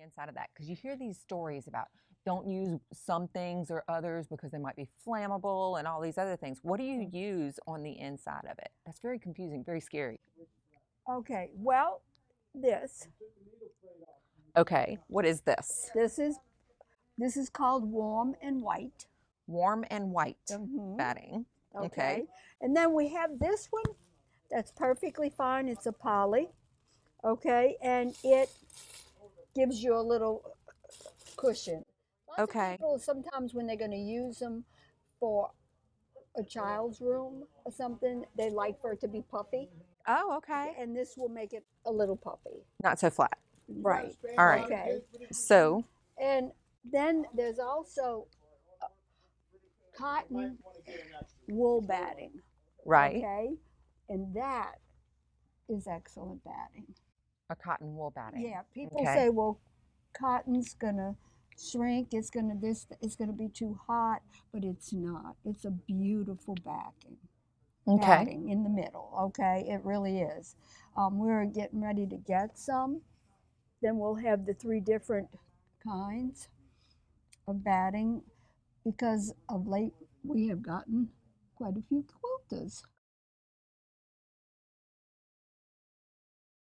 inside of that? Because you hear these stories about don't use some things or others because they might be flammable and all these other things. What do you use on the inside of it? That's very confusing, very scary. Okay, well, this Okay, what is this? this is called warm and white. Warm and white Mhm. batting. Okay. Okay. And then we have this one that's perfectly fine. It's a poly. Okay, and it gives you a little cushion. Lots of Okay. people sometimes when they're going to use them for a child's room or something, they like for it to be puffy, Oh, okay. and this will make it a little puffy. Not so flat. Right. All right. Okay. So, And then there's also cotton wool batting. right, Okay. And that is excellent batting. a cotton wool batting. Yeah. People Okay. say, well, cotton's gonna shrink. It's gonna this. It's gonna be too hot, but it's not. It's a beautiful backing. Okay. Batting in the middle. Okay, it really is. We're getting ready to get some. Then we'll have the 3 different kinds of batting because of late we have gotten quite a few quilters.